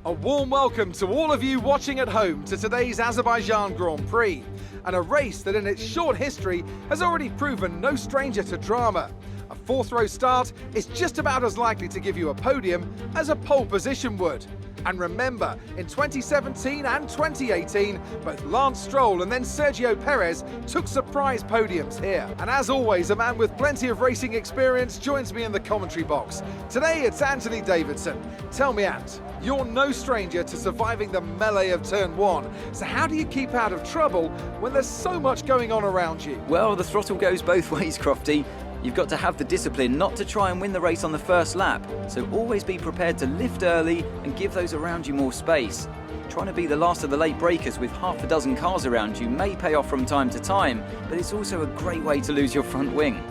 A warm welcome to all of you watching at home to today's Azerbaijan Grand Prix, and a race that in its short history has already proven no stranger to drama. A fourth-row start is just about as likely to give you a podium as a pole position would. And remember, in 2017 and 2018, both Lance Stroll and then Sergio Perez took surprise podiums here. And as always, a man with plenty of racing experience joins me in the commentary box. Today it's Anthony Davidson. Tell me, Ant, you're no stranger to surviving the melee of turn one. So how do you keep out of trouble when there's so much going on around you? Well, the throttle goes both ways, Crofty. You've got to have the discipline not to try and win the race on the first lap, so always be prepared to lift early and give those around you more space. Trying to be the last of the late breakers with half a dozen cars around you may pay off from time to time, but it's also a great way to lose your front wing.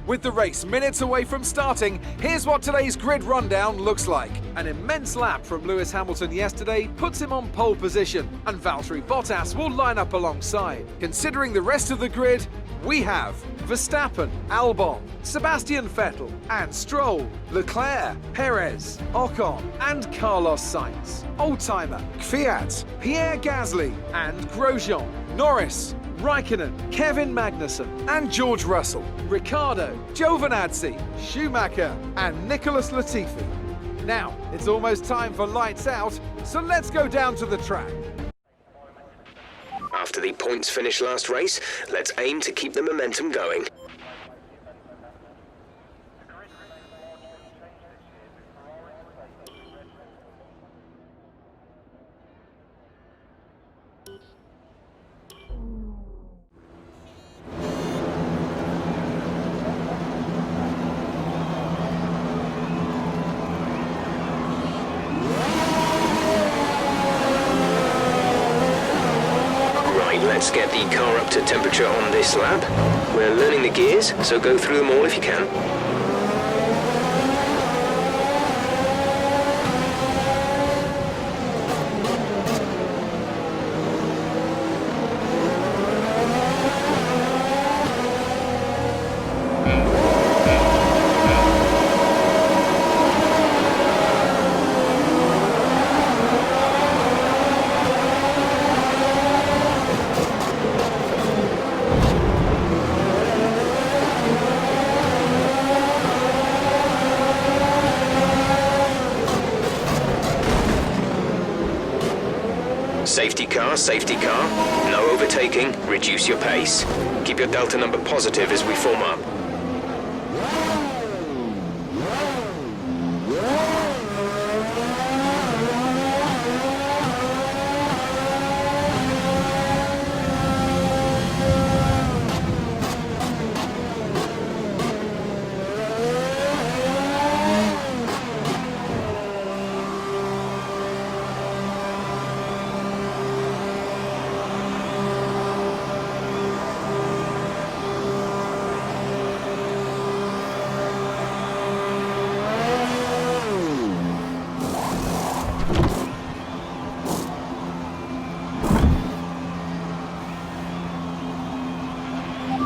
With the race minutes away from starting, here's what today's grid rundown looks like. An immense lap from Lewis Hamilton yesterday puts him on pole position, and Valtteri Bottas will line up alongside. Considering the rest of the grid, we have Verstappen, Albon, Sebastian Vettel and Stroll, Leclerc, Perez, Ocon and Carlos Sainz, Oldtimer, Kvyat, Pierre Gasly and Grosjean, Norris, Raikkonen, Kevin Magnussen and George Russell, Ricciardo, Giovinazzi, Schumacher and Nicholas Latifi. Now, it's almost time for lights out, so let's go down to the track. After the points finish last race, let's aim to keep the momentum going. Let's get the car up to temperature on this lap. We're learning the gears, so go through them all if you can. Safety car, no overtaking, reduce your pace. Keep your delta number positive as we form up.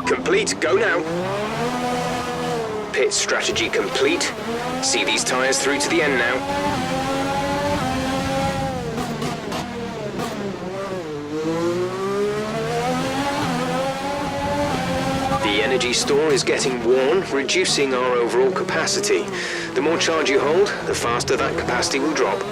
Complete, go now. Pit strategy complete. See these tyres through to the end now. The energy store is getting worn, reducing our overall capacity. The more charge you hold, the faster that capacity will drop.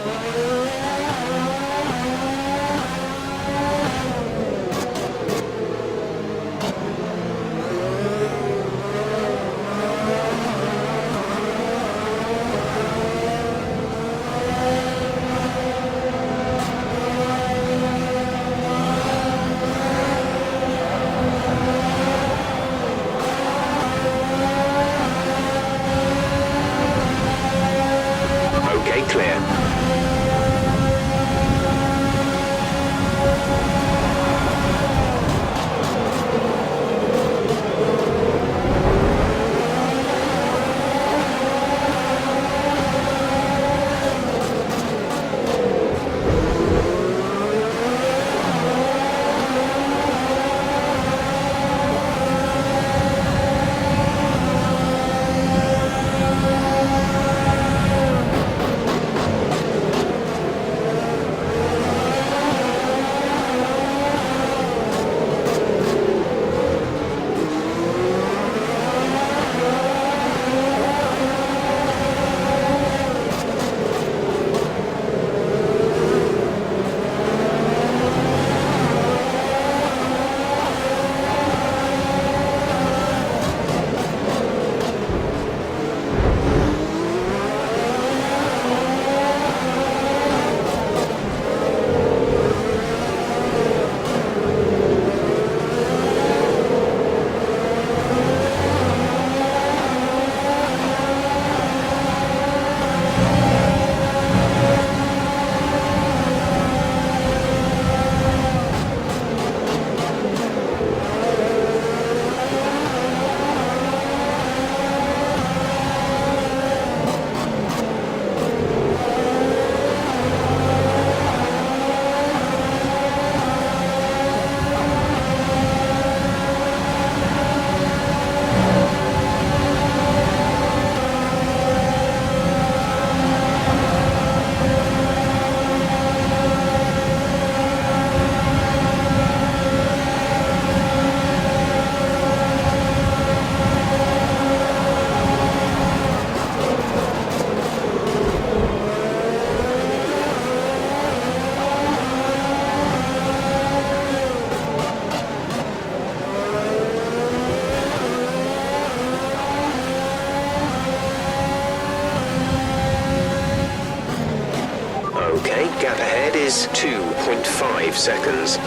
Gap ahead is 2.5 seconds.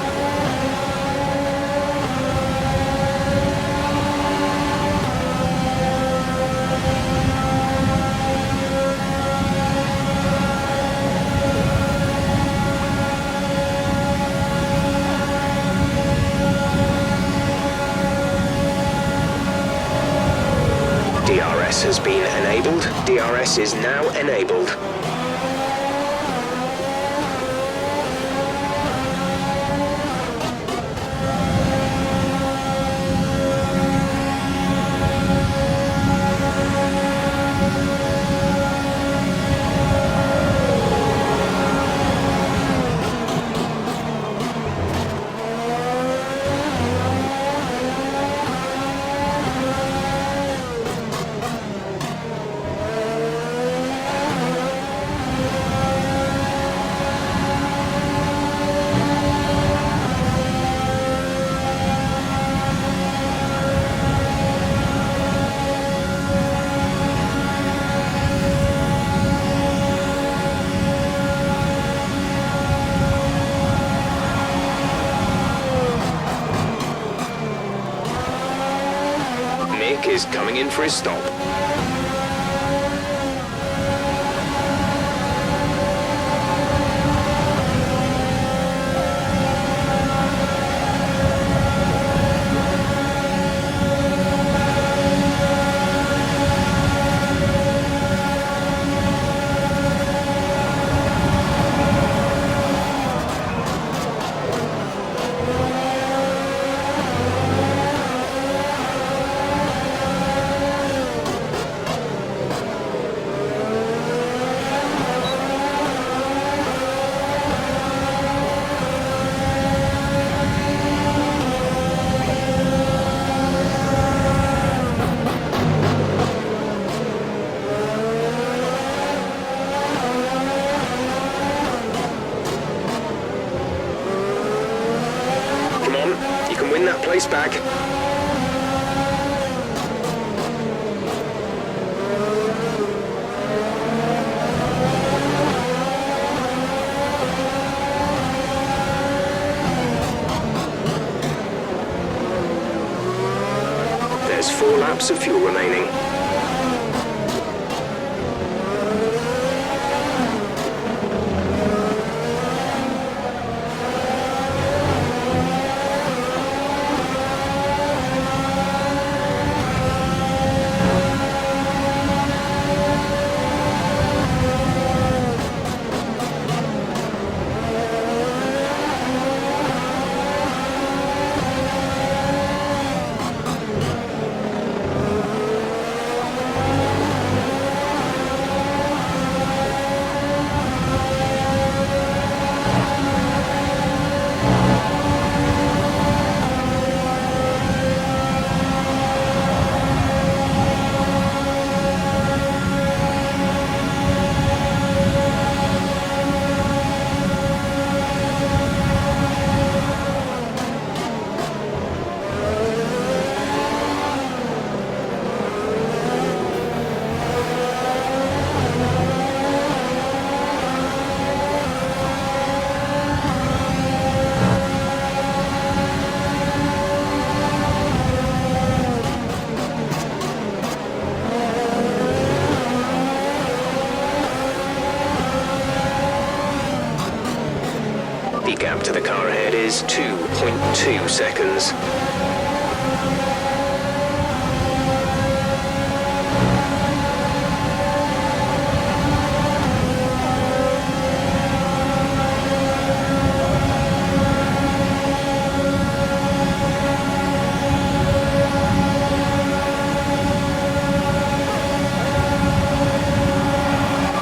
DRS has been enabled. DRS is now enabled. Mick is coming in for his stop. You can win that place back. There's 4 laps of fuel remaining. The gap to the car ahead is 2.2 seconds.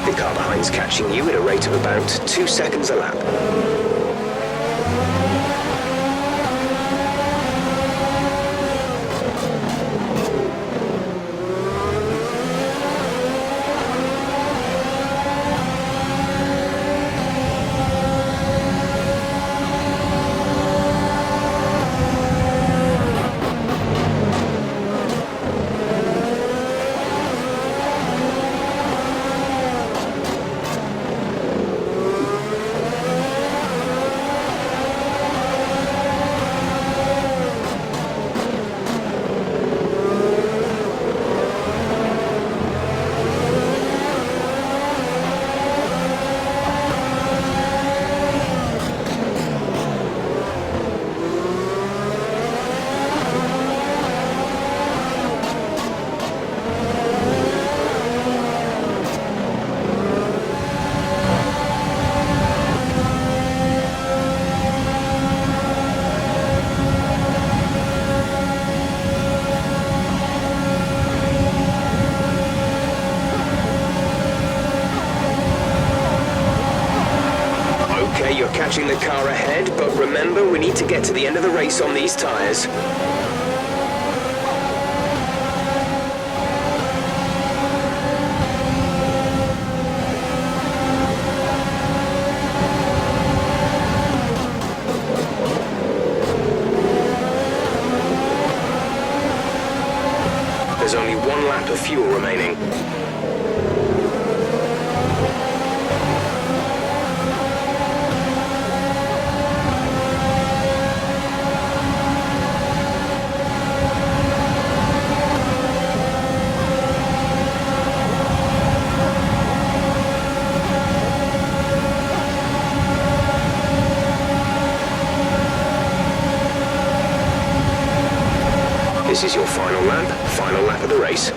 The car behind's catching you at a rate of about 2 seconds a lap. Okay, you're catching the car ahead, but remember, we need to get to the end of the race on these tyres. There's only 1 lap of fuel remaining. This is your final lap of the race.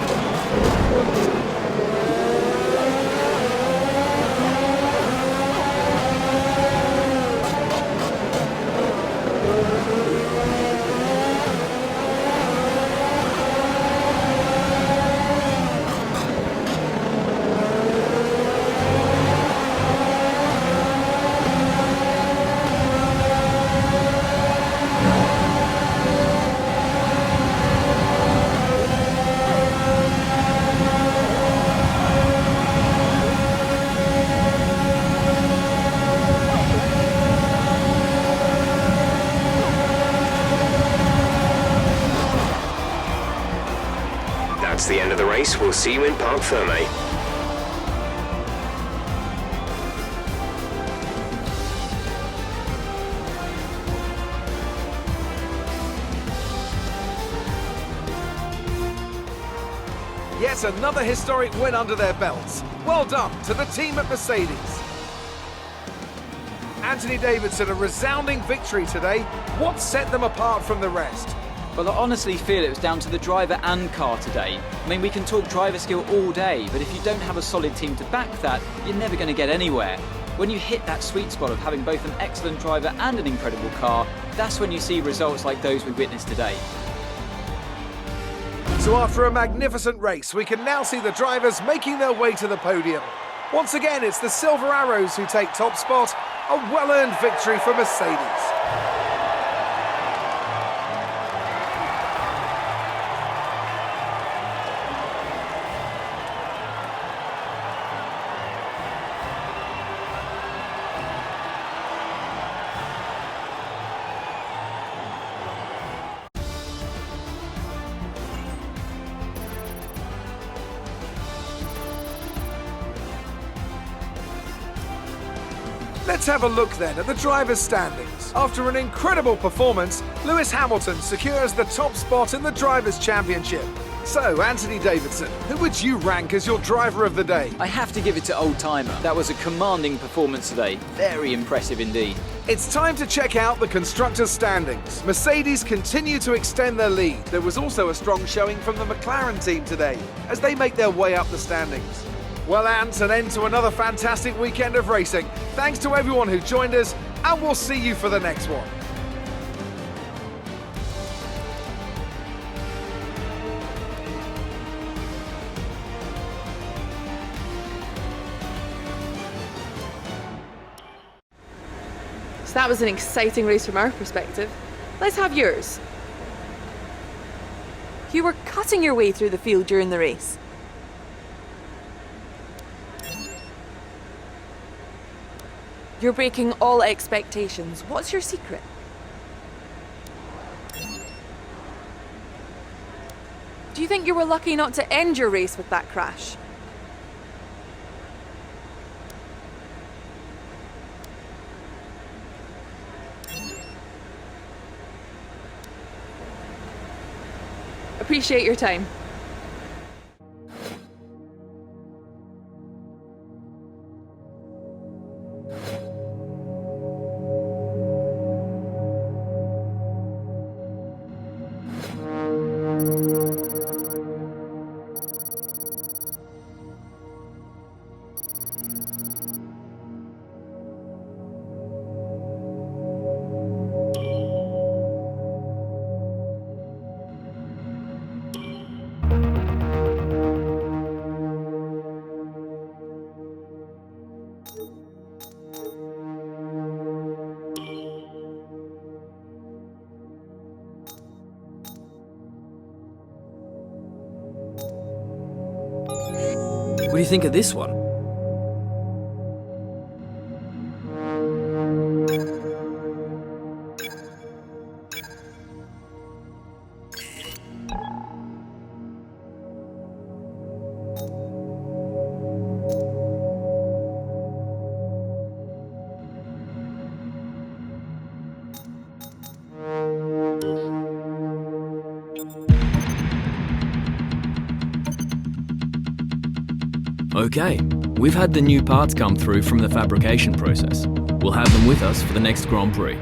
That's the end of the race. We'll see you in Parc Fermé. Yet another historic win under their belts. Well done to the team at Mercedes. Anthony Davidson, a resounding victory today. What set them apart from the rest? Well, I honestly feel it was down to the driver and car today. I mean, we can talk driver skill all day, but if you don't have a solid team to back that, you're never going to get anywhere. When you hit that sweet spot of having both an excellent driver and an incredible car, that's when you see results like those we witnessed today. So after a magnificent race, we can now see the drivers making their way to the podium. Once again, it's the Silver Arrows who take top spot, a well-earned victory for Mercedes. Let's have a look then at the drivers' standings. After an incredible performance, Lewis Hamilton secures the top spot in the Drivers' Championship. So, Anthony Davidson, who would you rank as your driver of the day? I have to give it to Old Timer. That was a commanding performance today. Very impressive indeed. It's time to check out the constructors' standings. Mercedes continue to extend their lead. There was also a strong showing from the McLaren team today, as they make their way up the standings. Well, Ant, an end to another fantastic weekend of racing. Thanks to everyone who joined us, and we'll see you for the next one. So that was an exciting race from our perspective. Let's have yours. You were cutting your way through the field during the race. You're breaking all expectations. What's your secret? Do you think you were lucky not to end your race with that crash? Appreciate your time. do you think of this one? Okay, we've had the new parts come through from the fabrication process. We'll have them with us for the next Grand Prix.